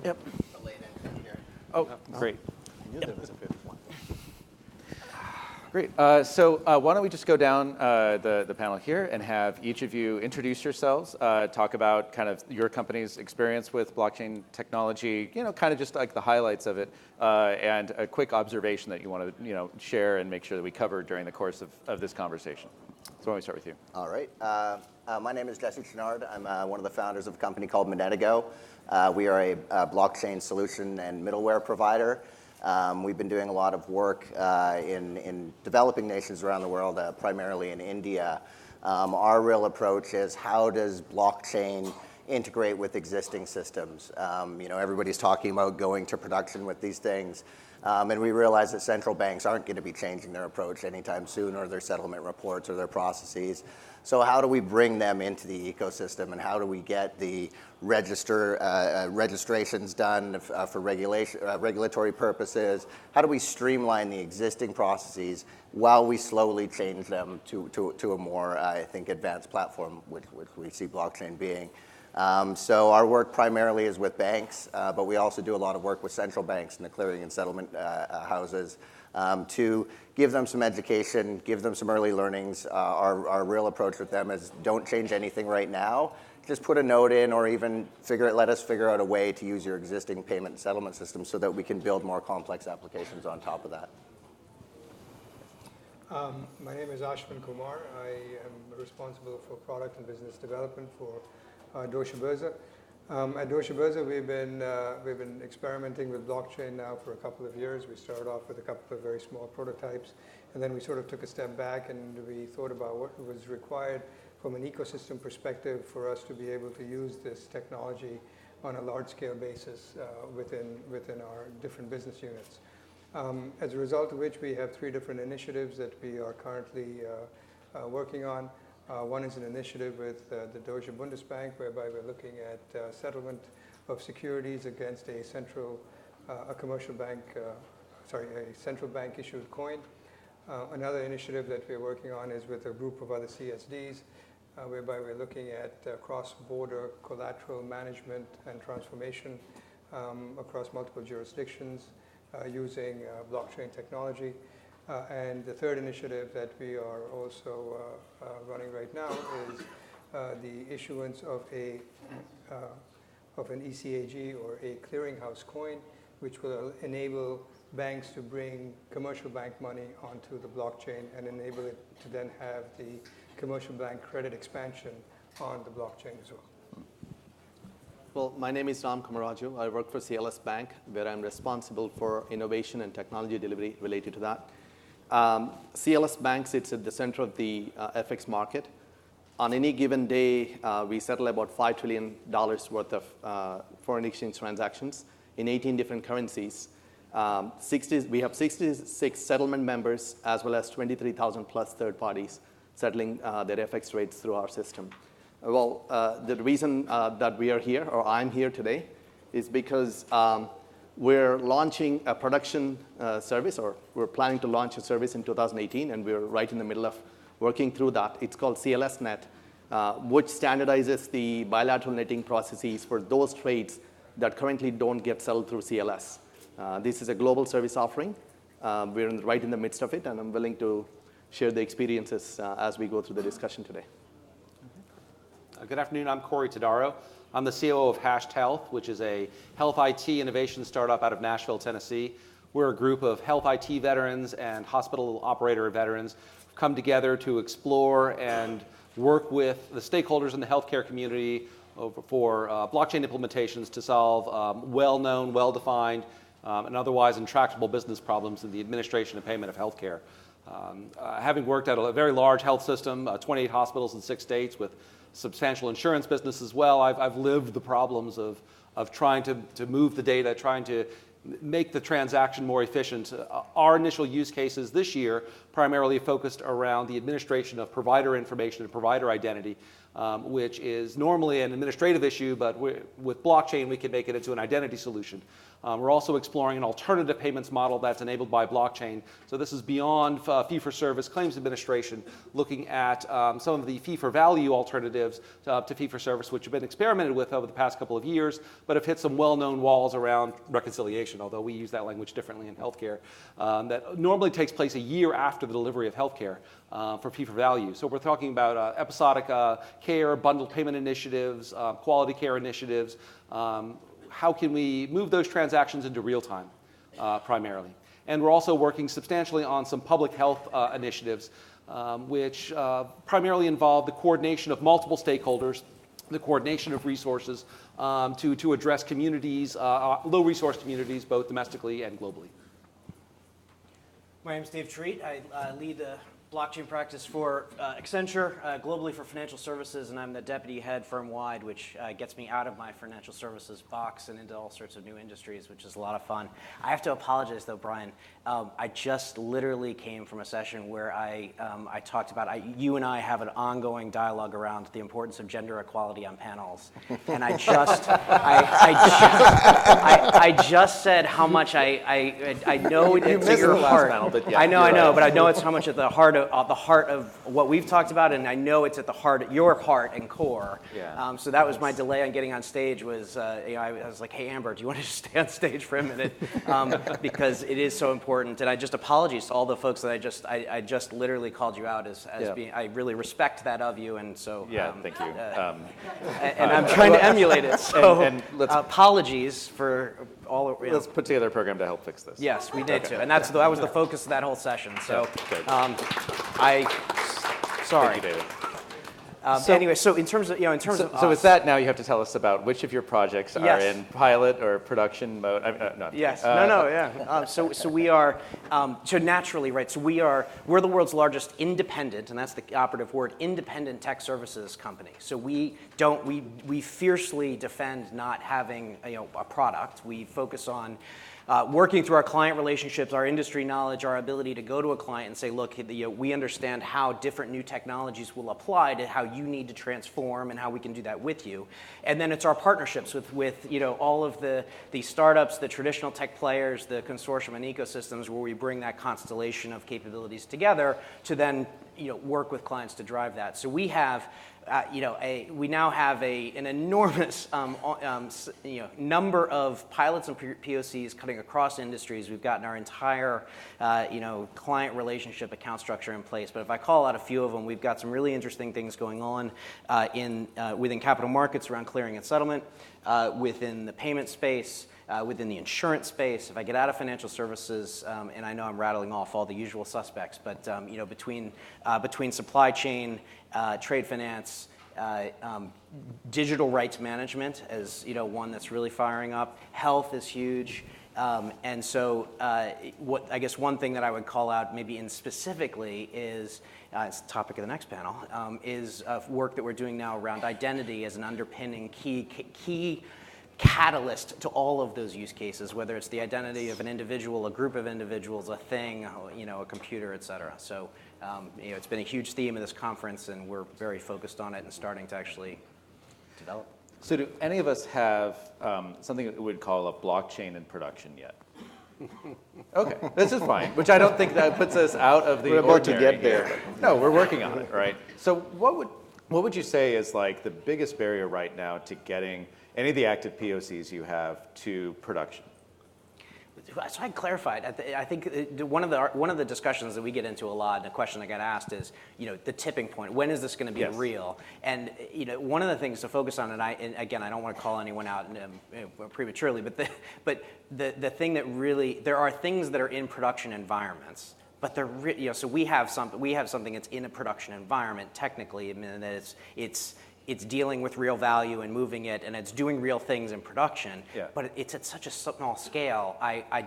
Yep. The late entrant here. Oh, great. I knew there was a fifth one. Great. So why don't we just go down the panel here and have each of you introduce yourselves, talk about kind of your company's experience with blockchain technology, kind of just like the highlights of it, and a quick observation that you want to, share and make sure that we cover during the course of this conversation. So why don't we start with you? All right. My name is Jesse Chenard. I'm one of the founders of a company called Monetigo. We are a blockchain solution and middleware provider. We've been doing a lot of work in developing nations around the world, primarily in India. Our real approach is how does blockchain integrate with existing systems? Everybody's talking about going to production with these things. And we realize that central banks aren't going to be changing their approach anytime soon, or their settlement reports or their processes. So how do we bring them into the ecosystem, and how do we get the registrations done for regulatory purposes? How do we streamline the existing processes while we slowly change them to a more, I think, advanced platform, which we see blockchain being? So our work primarily is with banks, but we also do a lot of work with central banks and the clearing and settlement houses to give them some education, give them some early learnings. Our real approach with them is don't change anything right now. Just put a note in, or even let us figure out a way to use your existing payment and settlement system so that we can build more complex applications on top of that. My name is Ashwin Kumar. I am responsible for product and business development for Deutsche Börse. At Deutsche Börse, we've been experimenting with blockchain now for a couple of years. We started off with a couple of very small prototypes, and then we sort of took a step back and we thought about what was required from an ecosystem perspective for us to be able to use this technology on a large-scale basis within our different business units. As a result of which, we have 3 different initiatives that we are currently working on. One is an initiative with the Deutsche Bundesbank, whereby we're looking at settlement of securities against a central bank issued coin. Another initiative that we're working on is with a group of other CSDs, whereby we're looking at cross-border collateral management and transformation across multiple jurisdictions using blockchain technology. And the third initiative that we are also running right now is the issuance of an ECAG, or a clearinghouse coin, which will enable banks to bring commercial bank money onto the blockchain and enable it to then have the commercial bank credit expansion on the blockchain as well. Well, my name is Ram Kamaraju. I work for CLS Bank, where I'm responsible for innovation and technology delivery related to that. CLS Bank sits at the center of the FX market. On any given day, we settle about $5 trillion worth of foreign exchange transactions in 18 different currencies. We have 66 settlement members, as well as 23,000 plus third parties settling their FX rates through our system. Well, the reason that we are here, or I'm here today, is because we're launching a production service, or we're planning to launch a service in 2018, and we're right in the middle of working through that. It's called CLSnet, which standardizes the bilateral netting processes for those trades that currently don't get settled through CLS. This is a global service offering. We're right in the midst of it, and I'm willing to share the experiences as we go through the discussion today. Good afternoon. I'm Corey Tadaro. I'm the COO of Hashed Health, which is a health IT innovation startup out of Nashville, Tennessee. We're a group of health IT veterans and hospital operator veterans who've come together to explore and work with the stakeholders in the healthcare community for blockchain implementations to solve well-known, well-defined, and otherwise intractable business problems in the administration and payment of healthcare. Having worked at a very large health system, 28 hospitals in 6 states with substantial insurance business as well, I've lived the problems of trying to move the data, trying to make the transaction more efficient. Our initial use cases this year primarily focused around the administration of provider information and provider identity, which is normally an administrative issue, but with blockchain, we can make it into an identity solution. We're also exploring an alternative payments model that's enabled by blockchain. So this is beyond fee-for-service claims administration, looking at some of the fee-for-value alternatives to fee-for-service, which have been experimented with over the past couple of years, but have hit some well-known walls around reconciliation, although we use that language differently in healthcare. That normally takes place a year after the delivery of healthcare for fee-for-value. So we're talking about episodic care, bundled payment initiatives, quality care initiatives. How can we move those transactions into real time, primarily? And we're also working substantially on some public health initiatives, which primarily involve the coordination of multiple stakeholders, the coordination of resources to address communities, low-resource communities, both domestically and globally. My name is Dave Treat. I lead the blockchain practice for Accenture, globally for financial services, and I'm the deputy head firm-wide, which gets me out of my financial services box and into all sorts of new industries, which is a lot of fun. I have to apologize, though, Brian. I just literally came from a session where I talked about, you and I have an ongoing dialogue around the importance of gender equality on panels, and I just said how much I know it's at your heart. Panel, but yeah, I know, right. but I know it's how much at the heart of what we've talked about, and I know it's at the heart, your heart and core. Yeah. So that was my delay on getting on stage. I was like, hey Amber, do you want to just stay on stage for a minute? Because it is so important. And I just apologize to all the folks that I just literally called you out as being. I really respect that of you, and so Thank you. and I'm trying to emulate it. So and apologies for all. Let's put together a program to help fix this. Yes, we did too, and that was the focus of that whole session. So, Good. Sorry. Thank you, David. Anyway, so in terms of So with that, now you have to tell us about which of your projects are Yes. in pilot or production mode. No. Yes. Yeah. So we are. So naturally, right. So we're the world's largest independent, and that's the operative word, independent tech services company. So we fiercely defend not having a product. We focus on working through our client relationships, our industry knowledge, our ability to go to a client and say, look, we understand how different new technologies will apply to how you need to transform and how we can do that with you. And then it's our partnerships with all of the startups, the traditional tech players, the consortium and ecosystems where we bring that constellation of capabilities together to then work with clients to drive that. So we have we now have an enormous number of pilots and POCs cutting across industries. We've gotten our entire client relationship account structure in place. But if I call out a few of them, we've got some really interesting things going on within capital markets around clearing and settlement, within the payment space, within the insurance space. If I get out of financial services, and I know I'm rattling off all the usual suspects, but between supply chain, trade finance, digital rights management as one that's really firing up. Health is huge, and so I guess one thing that I would call out maybe specifically is. It's the topic of the next panel, is work that we're doing now around identity as an underpinning key catalyst to all of those use cases, whether it's the identity of an individual, a group of individuals, a thing, a computer, et cetera. So it's been a huge theme of this conference, and we're very focused on it and starting to actually develop. So do any of us have something that we would call a blockchain in production yet? Okay, this is fine, which I don't think that puts us out of the We're about to ordinary get there. here. No, we're working on it, right? So what would you say is like the biggest barrier right now to getting any of the active POCs you have to production? So I clarified. I think one of the discussions that we get into a lot, and a question I got asked is, the tipping point. When is this going to be real? And one of the things to focus on, and again, I don't want to call anyone out prematurely, but the thing that really, there are things that are in production environments. But so we have something that's in a production environment technically. I mean, that it's it's dealing with real value and moving it, and it's doing real things in production. Yeah. But it's at such a small scale. I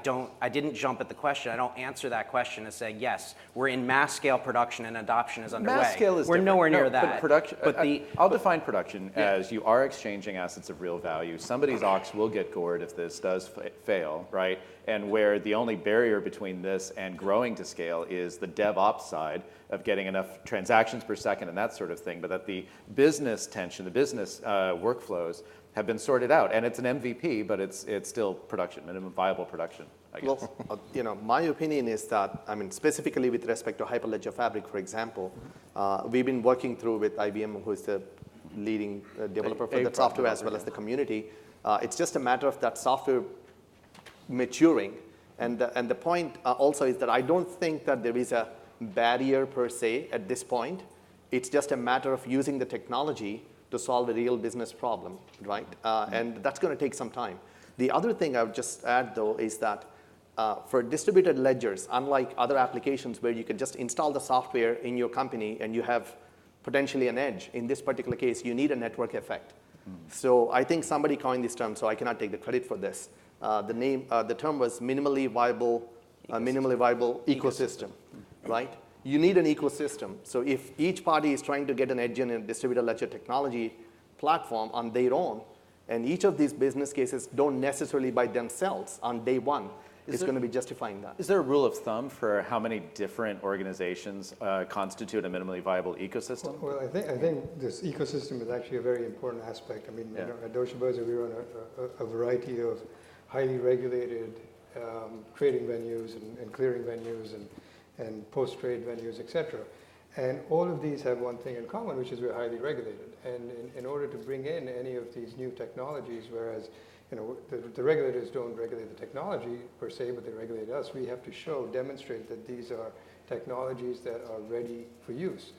didn't jump at the question. I don't answer that question and say, yes, we're in mass scale production and adoption is underway. Mass scale is we're different. nowhere near No, that. But production, But I'll define production as you are exchanging assets of real value. Somebody's ox will get gored if this does fail, right? And where the only barrier between this and growing to scale is the DevOps side of getting enough transactions per second and that sort of thing, but that the business tension, the business workflows have been sorted out. And it's an MVP, but it's still production, minimum viable production, I guess. Well, my opinion is that, I mean, specifically with respect to Hyperledger Fabric, for example, we've been working through with IBM, who is the leading developer for that software, as well as the community. It's just a matter of that software maturing. And the point also is that I don't think that there is a barrier per se at this point. It's just a matter of using the technology to solve a real business problem, right? And that's going to take some time. The other thing I would just add, though, is that for distributed ledgers, unlike other applications where you can just install the software in your company and you have potentially an edge, in this particular case, you need a network effect. So I think somebody coined this term, so I cannot take the credit for this. The term was minimally viable ecosystem, right? You need an ecosystem. So if each party is trying to get an edge in a distributed ledger technology platform on their own, and each of these business cases don't necessarily by themselves on day one, it's going to be justifying that. Is there a rule of thumb for how many different organizations constitute a minimally viable ecosystem? Well, I think this ecosystem is actually a very important aspect. I mean, you know, at Deutsche Börse, we run a variety of highly regulated trading venues and clearing venues and post-trade venues, et cetera. And all of these have one thing in common, which is we're highly regulated. And in order to bring in any of these new technologies, whereas you know, the regulators don't regulate the technology per se, but they regulate us, we have to demonstrate that these are technologies that are ready for use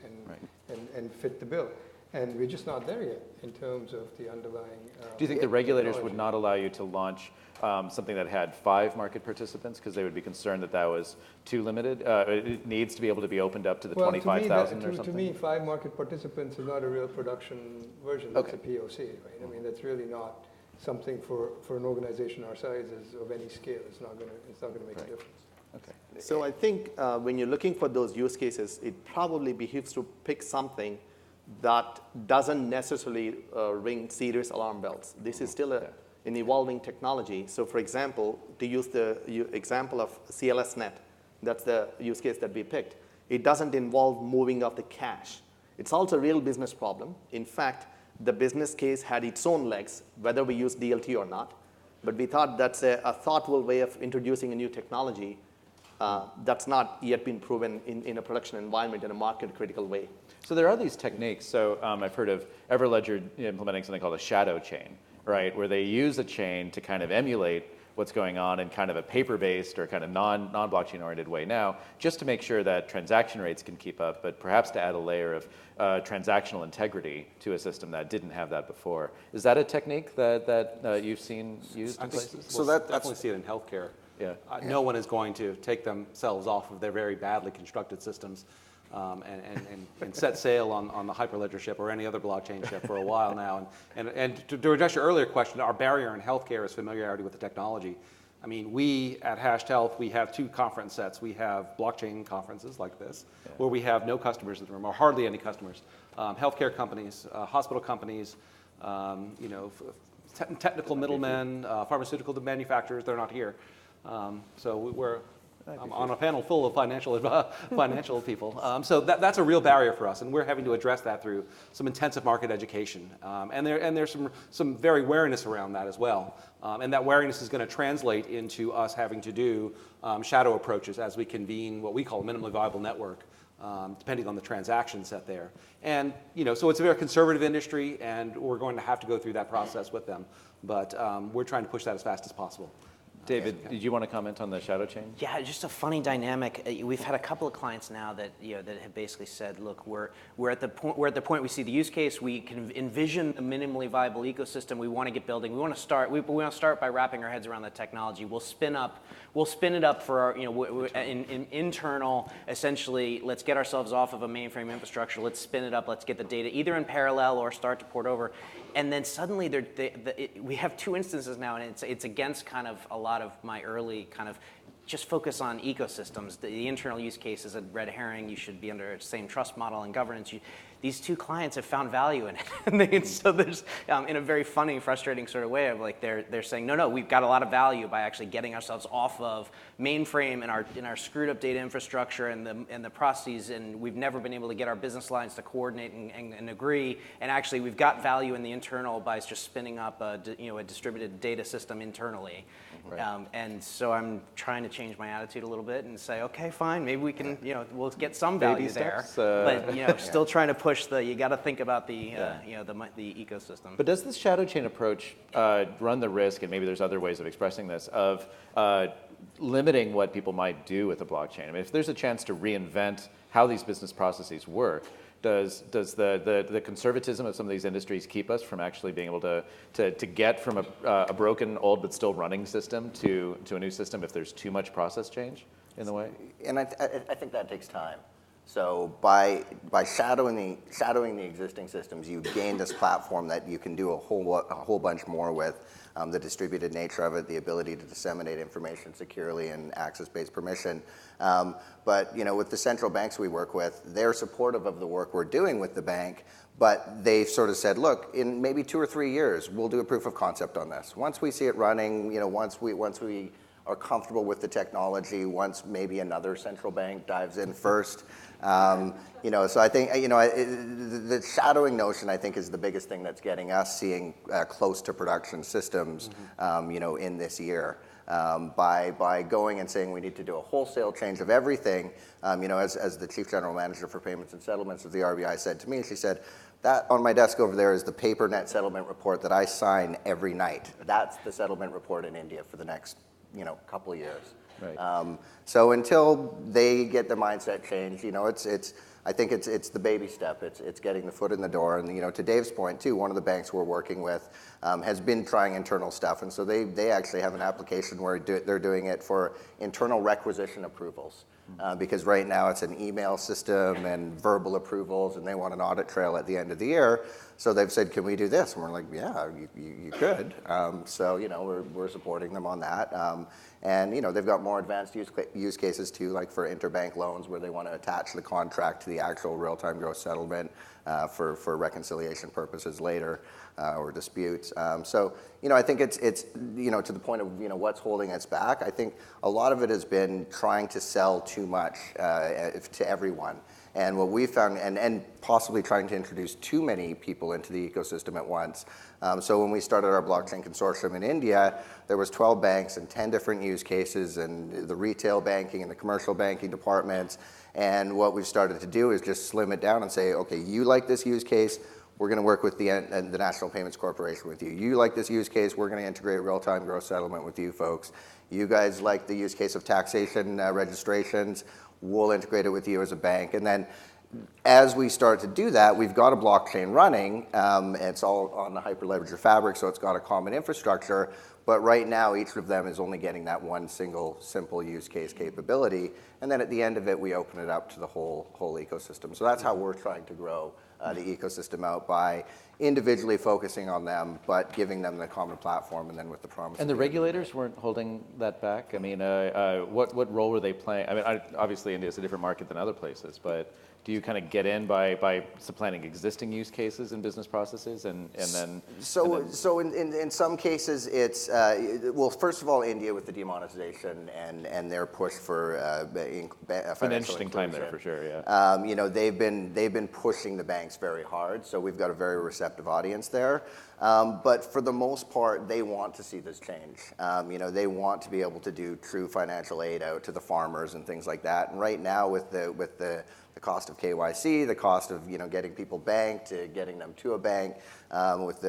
and fit the bill. And we're just not there yet in terms of the underlying Do you think the regulators would not allow you to launch something that had 5 market participants because they would be concerned that that was too limited? It needs to be able to be opened up to the 25,000 or something? To me, 5 market participants is not a real production version. That's a POC, right? I mean, that's really not something for an organization our size of any scale. It's not going to make a difference. Okay. So I think when you're looking for those use cases, it probably behooves to pick something that doesn't necessarily ring serious alarm bells. This is still an evolving technology. So for example, to use the example of CLSnet, that's the use case that we picked. It doesn't involve moving of the cache. It's also a real business problem. In fact, the business case had its own legs, whether we use DLT or not. But we thought that's a thoughtful way of introducing a new technology that's not yet been proven in a production environment in a market-critical way. So there are these techniques. So I've heard of Everledger implementing something called a shadow chain, right, where they use a chain to kind of emulate what's going on in kind of a paper-based or kind of non-blockchain-oriented way now, just to make sure that transaction rates can keep up, but perhaps to add a layer of transactional integrity to a system that didn't have that before. Is that a technique that you've seen used in places? So that definitely see it in healthcare. Yeah. No one is going to take themselves off of their very badly constructed systems and set sail on the Hyperledger ship or any other blockchain ship for a while now. And to address your earlier question, our barrier in healthcare is familiarity with the technology. I mean, we at Hashed Health, we have 2 conference sets. We have blockchain conferences like this, where we have no customers in the room, or hardly any customers. Healthcare companies, hospital companies, technical middlemen, pharmaceutical manufacturers, they're not here. So we're on a panel full of financial people. So that's a real barrier for us, and we're having to address that through some intensive market education. And there's some very wariness around that as well. And that wariness is going to translate into us having to do shadow approaches as we convene what we call a minimally viable network, depending on the transaction set there. And so it's a very conservative industry, and we're going to have to go through that process with them. But we're trying to push that as fast as possible. David, did you want to comment on the shadow chain? Yeah, just a funny dynamic. We've had a couple of clients now that that have basically said, look, we're at the point we see the use case, we can envision a minimally viable ecosystem. We want to get building. We want to start by wrapping our heads around the technology. We'll spin it up for our in internal. Essentially, let's get ourselves off of a mainframe infrastructure. Let's spin it up. Let's get the data either in parallel or start to port over. And then suddenly we have two instances now, and it's against kind of a lot of my early kind of just focus on ecosystems. The internal use case is a red herring. You should be under the same trust model and governance. These two clients have found value in it. And so there's, in a very funny, frustrating sort of way of like, they're saying, no, we've got a lot of value by actually getting ourselves off of mainframe and our screwed up data infrastructure and the processes, and we've never been able to get our business lines to coordinate and agree. And actually, we've got value in the internal by just spinning up a distributed data system internally. Right. And so I'm trying to change my attitude a little bit and say, okay, fine, maybe we can, we'll get some value there. But still trying to push you got to think about the ecosystem. But does this shadow chain approach run the risk, and maybe there's other ways of expressing this, of limiting what people might do with the blockchain? I mean, if there's a chance to reinvent how these business processes work, does the conservatism of some of these industries keep us from actually being able to get from a broken, old, but still running system to a new system if there's too much process change in the way? And I think that takes time. So by shadowing the existing systems, you gain this platform that you can do a whole bunch more with. The distributed nature of it, the ability to disseminate information securely and access-based permission. But with the central banks we work with, they're supportive of the work we're doing with the bank, but they've sort of said, look, in maybe 2 or 3 years, we'll do a proof of concept on this. Once we see it running, once we are comfortable with the technology, once maybe another central bank dives in first. So I think, the shadowing notion, I think, is the biggest thing that's getting us seeing close to production systems, in this year. By going and saying we need to do a wholesale change of everything, as the Chief General Manager for Payments and Settlements of the RBI said to me, she said, that on my desk over there is the paper net settlement report that I sign every night. That's the settlement report in India for the next couple of years. Right. So until they get the mindset change, I think it's the baby step. It's getting the foot in the door. And to Dave's point too, one of the banks we're working with has been trying internal stuff, and so they actually have an application where they're doing it for internal requisition approvals. Because right now it's an email system and verbal approvals, and they want an audit trail at the end of the year. So they've said, can we do this? And we're like, yeah, you could. So we're supporting them on that. And they've got more advanced use cases too, like for interbank loans where they want to attach the contract to the actual real-time gross settlement for reconciliation purposes later or disputes. I think it's to the point of what's holding us back. I think a lot of it has been trying to sell too much to everyone. And what we found, and possibly trying to introduce too many people into the ecosystem at once. So when we started our blockchain consortium in India, there was 12 banks and 10 different use cases, and the retail banking and the commercial banking departments. And what we've started to do is just slim it down and say, okay, you like this use case, we're going to work with the National Payments Corporation with you. You like this use case, we're going to integrate real-time gross settlement with you folks. You guys like the use case of taxation registrations, we'll integrate it with you as a bank. And then as we start to do that, we've got a blockchain running. It's all on the Hyperledger fabric, so it's got a common infrastructure. But right now, each of them is only getting that one single simple use case capability. And then at the end of it, we open it up to the whole ecosystem. So that's how we're trying to grow the ecosystem out, by individually focusing on them, but giving them the common platform, and then with the promise. And the regulators weren't holding that back? I mean, what role were they playing? I mean, obviously India is a different market than other places, but do you kind of get in by supplanting existing use cases and business processes and then? So in some cases it's, well, first of all, India with the demonetization and their push for financial It's an interesting time there for sure, yeah. They've been pushing the banks very hard, so we've got a very receptive receptive audience there. But for the most part, they want to see this change. They want to be able to do true financial aid out to the farmers and things like that. And right now, with the cost of KYC, the cost of getting people banked, getting them to a bank, with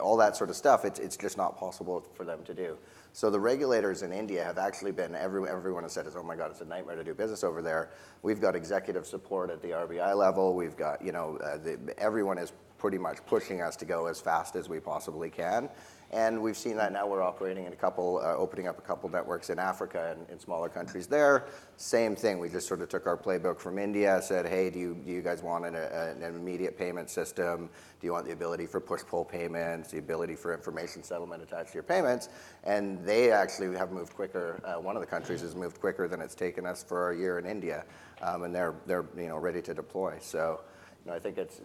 all that sort of stuff, it's just not possible for them to do. So the regulators in India have actually been, everyone has said, oh my God, it's a nightmare to do business over there. We've got executive support at the RBI level. We've got, everyone is pretty much pushing us to go as fast as we possibly can. And we've seen that now. We're operating in opening up a couple networks in Africa and in smaller countries there. Same thing. We just sort of took our playbook from India, said, hey, do you guys want an immediate payment system? Do you want the ability for push-pull payments, the ability for information settlement attached to your payments? And they actually have moved quicker. One of the countries has moved quicker than it's taken us for a year in India, and they're ready to deploy. So I think it's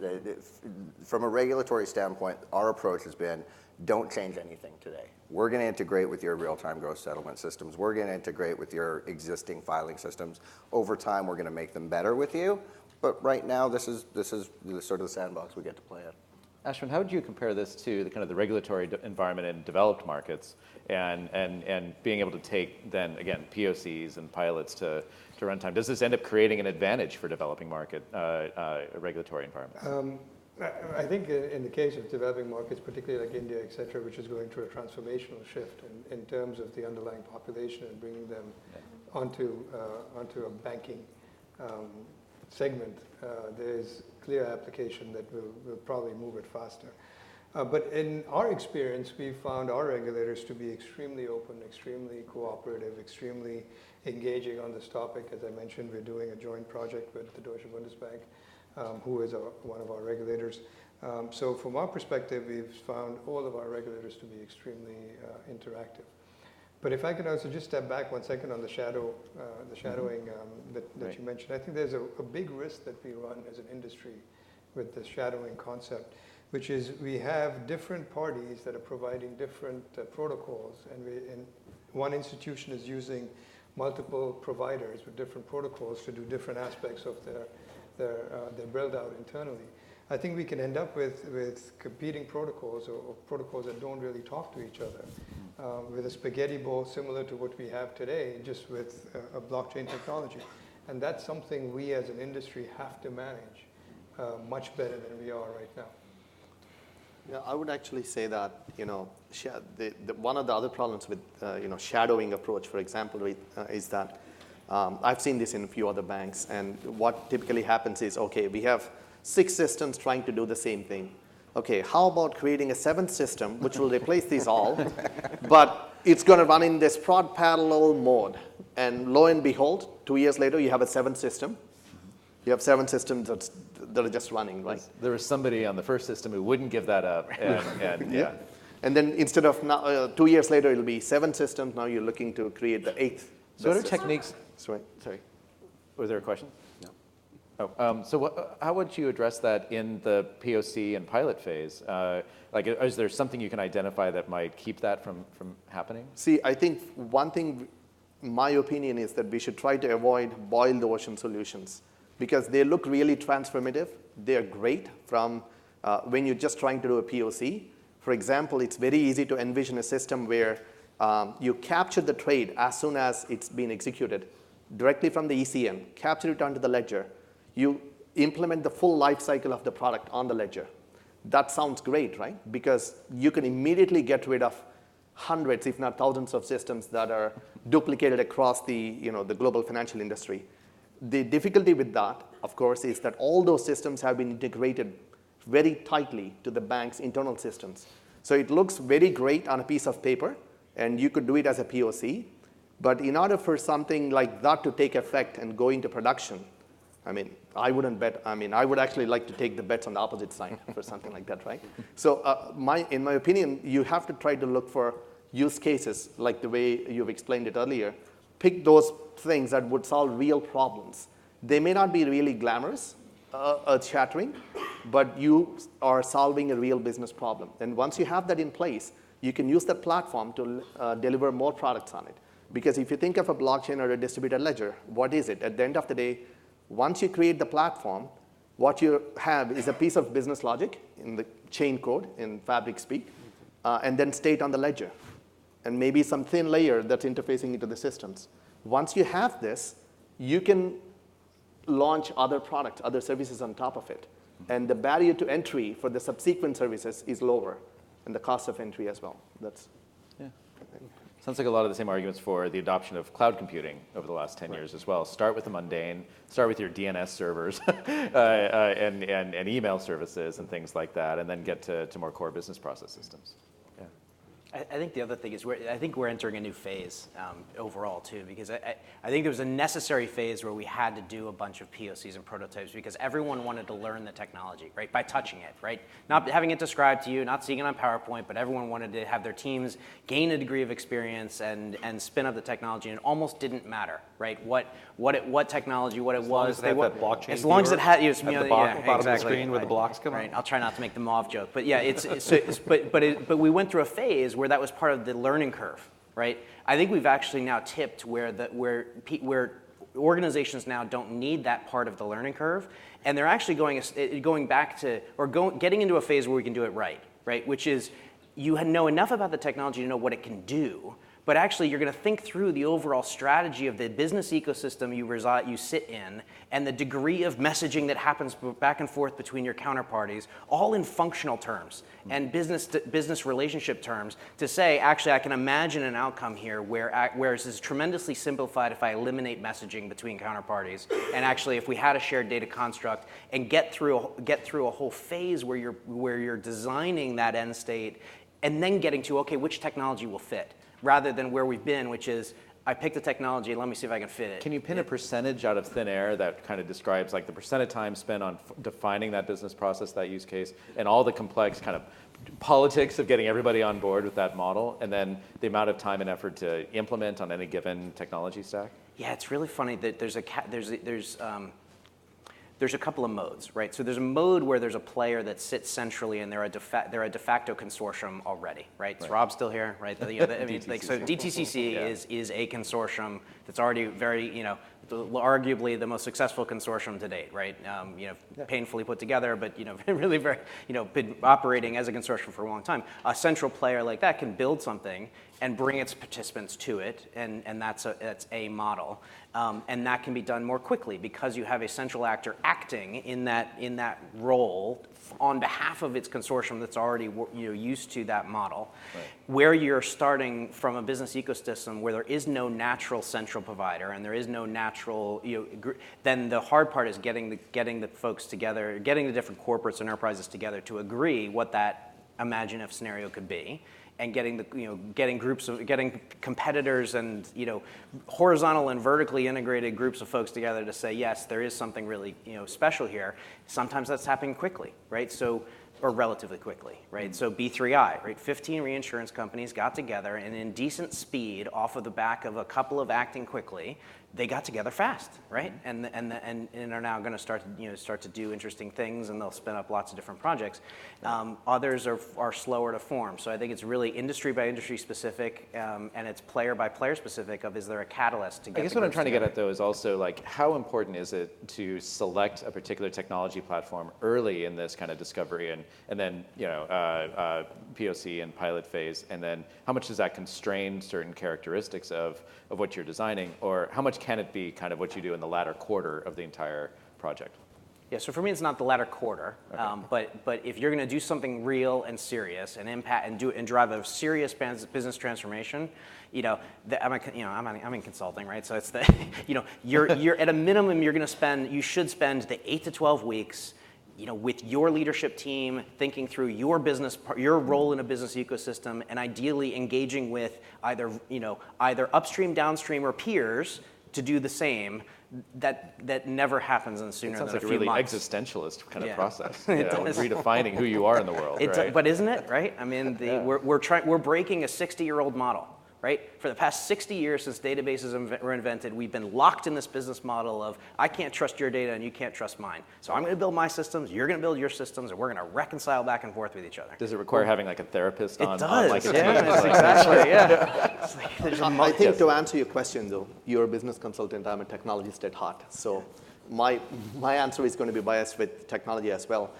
from a regulatory standpoint, our approach has been, don't change anything today. We're going to integrate with your real-time gross settlement systems. We're going to integrate with your existing filing systems. Over time, we're going to make them better with you. But right now, this is sort of the sandbox we get to play in. Ashwin, how would you compare this to the kind of the regulatory environment in developed markets and being able to take then, again, POCs and pilots to runtime? Does this end up creating an advantage for developing market regulatory environments? I think in the case of developing markets, particularly like India, et cetera, which is going through a transformational shift in terms of the underlying population and bringing them onto a banking segment, there is clear application that will probably move it faster. But in our experience, we found our regulators to be extremely open, extremely cooperative, extremely engaging on this topic. As I mentioned, we're doing a joint project with the Deutsche Bundesbank, who is one of our regulators. So from our perspective, we've found all of our regulators to be extremely interactive. But if I could also just step back 1 second on the shadowing that you mentioned, I think there's a big risk that we run as an industry with the shadowing concept, which is we have different parties that are providing different protocols, and one institution is using multiple providers with different protocols to do different aspects of their build out internally. I think we can end up with competing protocols or protocols that don't really talk to each other, with a spaghetti bowl similar to what we have today, just with a blockchain technology. And that's something we as an industry have to manage much better than we are right now. Yeah, I would actually say that one of the other problems with shadowing approach, for example, is that I've seen this in a few other banks, and what typically happens is, okay, we have 6 systems trying to do the same thing. Okay, how about creating a 7th system which will replace these all, but it's going to run in this prod parallel mode, and lo and behold, 2 years later, you have a 7th system. You have 7 systems that are just running, right? There was somebody on the first system who wouldn't give that up, and yeah. And then instead of 2 years later, it'll be 7 systems. Now you're looking to create the 8th. So what are techniques? Sorry. Was there a question? No. Oh, so how would you address that in the POC and pilot phase? Is there something you can identify that might keep that from happening? See, I think one thing, my opinion is that we should try to avoid boil the ocean solutions, because they look really transformative. They're great from when you're just trying to do a POC. For example, it's very easy to envision a system where you capture the trade as soon as it's been executed directly from the ECN, capture it onto the ledger. You implement the full life cycle of the product on the ledger. That sounds great, right? Because you can immediately get rid of hundreds, if not thousands, of systems that are duplicated across the global financial industry. The difficulty with that, of course, is that all those systems have been integrated very tightly to the bank's internal systems. So it looks very great on a piece of paper, and you could do it as a POC. But in order for something like that to take effect and go into production, I wouldn't bet. I would actually like to take the bets on the opposite side for something like that, right? So in my opinion, you have to try to look for use cases like the way you've explained it earlier. Pick those things that would solve real problems. They may not be really glamorous, earth-shattering, but you are solving a real business problem. And once you have that in place, you can use that platform to deliver more products on it. Because if you think of a blockchain or a distributed ledger, what is it? At the end of the day, once you create the platform, what you have is a piece of business logic, in the chain code in Fabric speak, and then state on the ledger, and maybe some thin layer that's interfacing into the systems. Once you have this, you can launch other products, other services on top of it. And the barrier to entry for the subsequent services is lower, and the cost of entry as well. That's Sounds like a lot of the same arguments for the adoption of cloud computing over the last 10 years as well. Start with the mundane, start with your DNS servers and email services and things like that, and then get to more core business process systems. I think the other thing is I think we're entering a new phase overall too, because I think there was a necessary phase where we had to do a bunch of POCs and prototypes because everyone wanted to learn the technology, right, by touching it, right? Not having it described to you, not seeing it on PowerPoint, but everyone wanted to have their teams gain a degree of experience and spin up the technology, and it almost didn't matter, right? What technology, what it was. They want blockchain. As long as it had, at the bottom of the screen where the blocks come right. out. I'll try not to make the mauve joke, but yeah, but we went through a phase where that was part of the learning curve, right? I think we've actually now tipped where organizations now don't need that part of the learning curve, and they're actually going back to getting into a phase where we can do it right? Which is you know enough about the technology to know what it can do, but actually you're going to think through the overall strategy of the business ecosystem you sit in, and the degree of messaging that happens back and forth between your counterparties, all in functional terms and business relationship terms, to say, actually, I can imagine an outcome here where this is tremendously simplified if I eliminate messaging between counterparties, and actually if we had a shared data construct and get through a whole phase where you're designing that end state, and then getting to, okay, which technology will fit, rather than where we've been, which is, I picked the technology, let me see if I can fit it. Can you pin a percentage out of thin air that kind of describes like the percent of time spent on defining that business process, that use case, and all the complex kind of politics of getting everybody on board with that model, and then the amount of time and effort to implement on any given technology stack? Yeah, it's really funny that there's a couple of modes, right? So there's a mode where there's a player that sits centrally, and they're a de facto consortium already, right? Is Rob still here, right? So DTCC is a consortium that's already very, arguably the most successful consortium to date, right? Painfully put together, but really very, been operating as a consortium for a long time. A central player like that can build something and bring its participants to it, and that's a model. And that can be done more quickly because you have a central actor acting in that role on behalf of its consortium that's already used to that model. Right. Where you're starting from a business ecosystem where there is no natural central provider and there is no natural, then the hard part is getting the folks together, getting the different corporates and enterprises together to agree what that imaginative scenario could be. And getting competitors and horizontal and vertically integrated groups of folks together to say, yes, there is something really special here. Sometimes that's happening quickly, right? Or relatively quickly, right? So B3I, right? 15 reinsurance companies got together, and in decent speed, off of the back of a couple of acting quickly, they got together fast, right? And are now going to start to do interesting things, and they'll spin up lots of different projects. Others are slower to form. So I think it's really industry by industry specific, and it's player by player specific. Is there a catalyst to get? I guess what I'm trying to get at though is also like how important is it to select a particular technology platform early in this kind of discovery and then POC and pilot phase, and then how much does that constrain certain characteristics of what you're designing, or how much can it be kind of what you do in the latter quarter of the entire project? Yeah, so for me, it's not the latter quarter, okay. But if you're going to do something real and serious and impact and drive a serious business transformation, I'm in consulting, right? So it's you're at a minimum you should spend the 8 to 12 weeks, with your leadership team, thinking through your role in a business ecosystem, and ideally engaging with either upstream, downstream, or peers to do the same. That never happens in sooner than a few months. It sounds like a really existentialist kind of process. Redefining who you are in the world. Right? But isn't it, right? I mean, we're breaking a 60-year-old model. Right? For the past 60 years since databases were invented, we've been locked in this business model of, I can't trust your data and you can't trust mine. So I'm going to build my systems, you're going to build your systems, and we're going to reconcile back and forth with each other. Does it require having like a therapist on? It does, like a team? Exactly, yeah. I think to answer your question though, you're a business consultant, I'm a technologist at heart. So my answer is going to be biased with technology as well.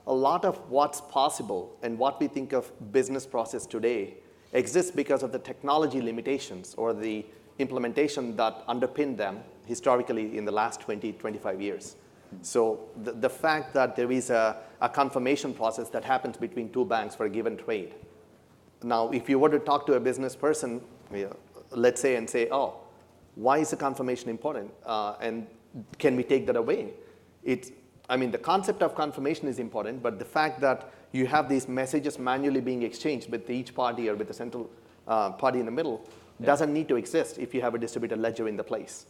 a lot of what's possible and what we think of business process today exists because of the technology limitations or the implementation that underpinned them historically in the last 20, 25 years. So the fact that there is a confirmation process that happens between two banks for a given trade. Now, if you were to talk to a business person, let's say, and say, oh, why is the confirmation important? And can we take that away? The concept of confirmation is important, but the fact that you have these messages manually being exchanged with each party or with the central party in the middle doesn't need to exist if you have a distributed ledger in the place.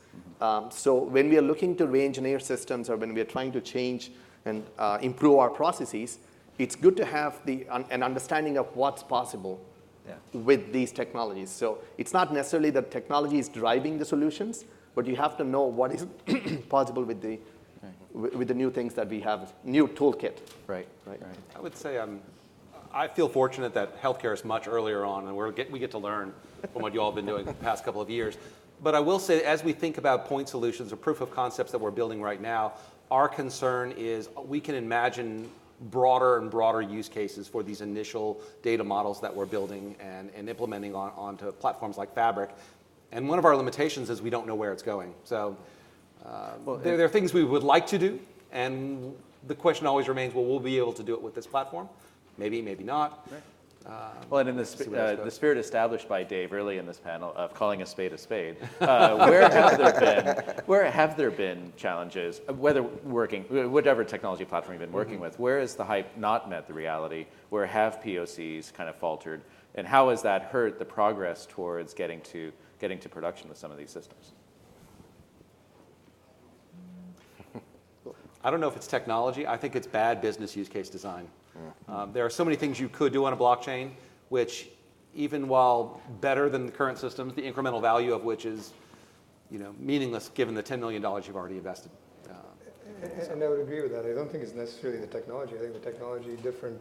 So when we are looking to re-engineer systems or when we are trying to change and improve our processes, it's good to have an understanding of what's possible with these technologies. So it's not necessarily that technology is driving the solutions, but you have to know what is possible with the new things that we have, new toolkit. Right. I would say I feel fortunate that healthcare is much earlier on, and we get to learn from what you all have been doing the past couple of years. But I will say, as we think about point solutions or proof of concepts that we're building right now, our concern is we can imagine broader and broader use cases for these initial data models that we're building and implementing onto platforms like Fabric. And one of our limitations is we don't know where it's going. So there are things we would like to do, and the question always remains, well, we'll be able to do it with this platform? Maybe, maybe not. Right. Well, and in the spirit established by Dave early in this panel of calling a spade, where have there been challenges, whatever technology platform you've been working with, where has the hype not met the reality? Where have POCs kind of faltered? And how has that hurt the progress towards getting to production with some of these systems? I don't know if it's technology. I think it's bad business use case design. There are so many things you could do on a blockchain, which even while better than the current systems, the incremental value of which is meaningless given the $10 million you've already invested. And I would agree with that. I don't think it's necessarily the technology. I think the technology, different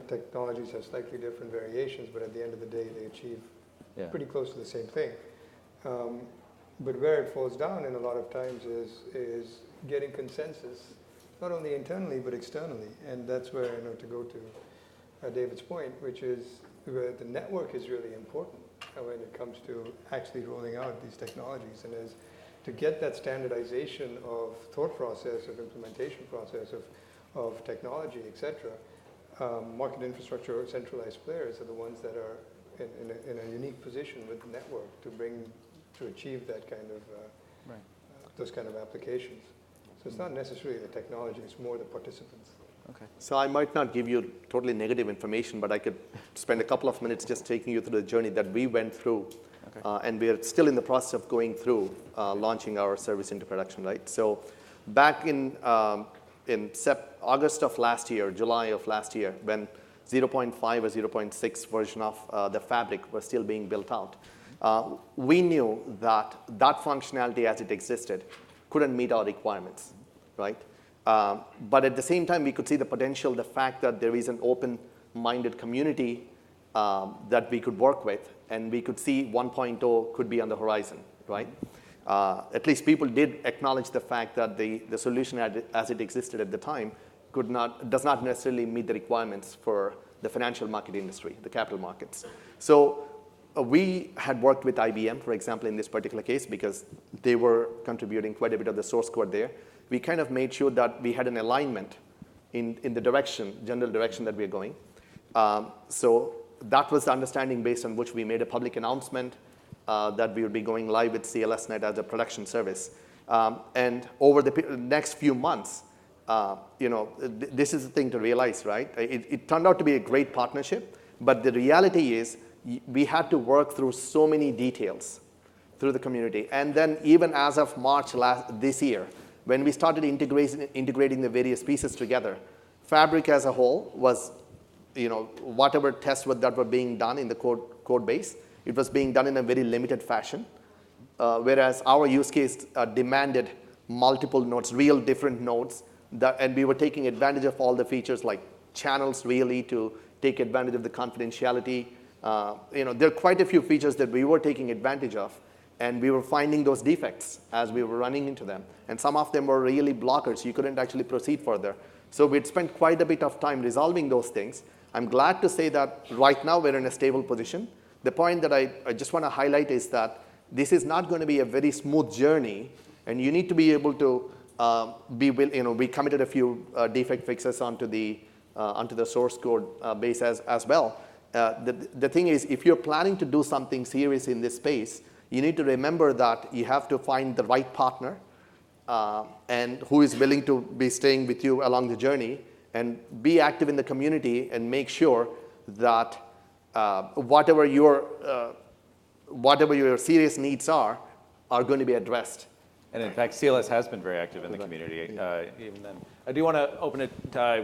technologies have slightly different variations, but at the end of the day, they achieve pretty close to the same thing. But where it falls down in a lot of times is getting consensus, not only internally but externally, and that's where to go to David's point, which is where the network is really important when it comes to actually rolling out these technologies, and is to get that standardization of thought process, of implementation process, of technology, etc. Market infrastructure or centralized players are the ones that are in a unique position with the network to achieve that kind of those kind of applications. So it's not necessarily the technology, it's more the participants. Okay. So I might not give you totally negative information, but I could spend a couple of minutes just taking you through the journey that we went through. Okay. And we're still in the process of going through launching our service into production, right? So back in August of last year, July of last year, when 0.5 or 0.6 version of the Fabric was still being built out, we knew that functionality as it existed couldn't meet our requirements, right? But at the same time, we could see the potential, the fact that there is an open-minded community that we could work with, and we could see 1.0 could be on the horizon, right? At least people did acknowledge the fact that the solution as it existed at the time does not necessarily meet the requirements for the financial market industry, the capital markets. So we had worked with IBM, for example, in this particular case, because they were contributing quite a bit of the source code there. We kind of made sure that we had an alignment in the general direction that we're going. So that was the understanding based on which we made a public announcement that we would be going live with CLSnet as a production service. And over the next few months, this is the thing to realize, right? It turned out to be a great partnership, but the reality is we had to work through so many details through the community. And then even as of March this year, when we started integrating the various pieces together, Fabric as a whole was, whatever tests that were being done in the code base, it was being done in a very limited fashion, whereas our use case demanded multiple nodes, real different nodes, and we were taking advantage of all the features like channels really to take advantage of the confidentiality. There are quite a few features that we were taking advantage of, and we were finding those defects as we were running into them. And some of them were really blockers. You couldn't actually proceed further. So we'd spent quite a bit of time resolving those things. I'm glad to say that right now we're in a stable position. The point that I just want to highlight is that this is not going to be a very smooth journey, and you need to be able to we committed a few defect fixes onto the source code base as well. The thing is, if you're planning to do something serious in this space, you need to remember that you have to find the right partner and who is willing to be staying with you along the journey, and be active in the community and make sure that whatever your serious needs are going to be addressed. And in fact, CLS has been very active in the community even then. I do want to open it,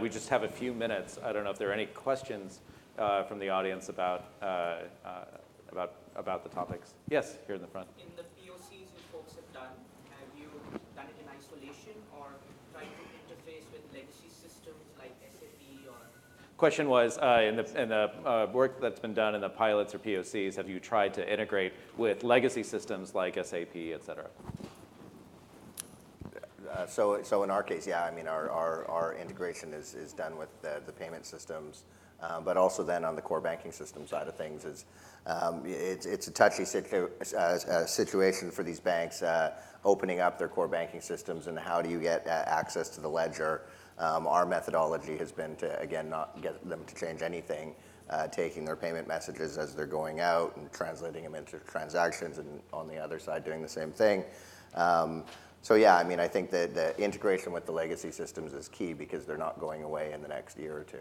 we just have a few minutes. I don't know if there are any questions from the audience about the topics. Yes, here in the front. In the POCs you folks have you done it in isolation or tried to interface with legacy systems like SAP or? Question was, in the work that's been done in the pilots or POCs, have you tried to integrate with legacy systems like SAP, et cetera? So in our case, yeah, I mean, our integration is done with the payment systems, but also then on the core banking system side of things is it's a touchy situation for these banks opening up their core banking systems, and how do you get access to the ledger? Our methodology has been to, again, not get them to change anything, taking their payment messages as they're going out and translating them into transactions, and on the other side doing the same thing. So yeah, I mean, I think that the integration with the legacy systems is key, because they're not going away in the next year or two.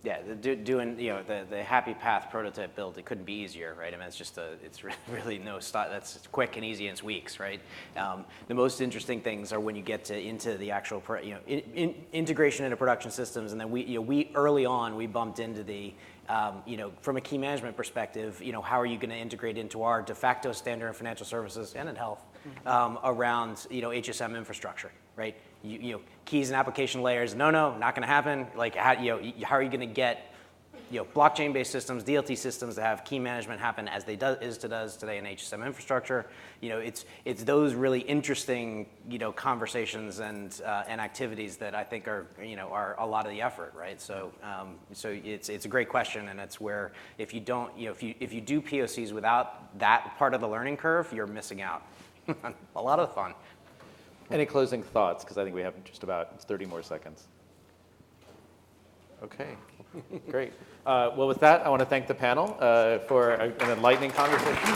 Yeah, doing the happy path prototype build, it couldn't be easier, right? I mean, it's really no stop. That's quick and easy, and it's weeks, right? The most interesting things are when you get into the actual integration into production systems, and then we early on we bumped into the from a key management perspective, how are you going to integrate into our de facto standard in financial services and in health around HSM infrastructure, right? Keys and application layers, no, not going to happen. Like how are you going to get blockchain-based systems, DLT systems that have key management happen as does today in HSM infrastructure? It's those really interesting conversations and activities that I think are a lot of the effort, right? So it's a great question, and it's where if you don't if you do POCs without that part of the learning curve, you're missing out on a lot of fun. Any closing thoughts? Because I think we have just about 30 more seconds. Okay, great. Well, with that, I want to thank the panel for an enlightening conversation.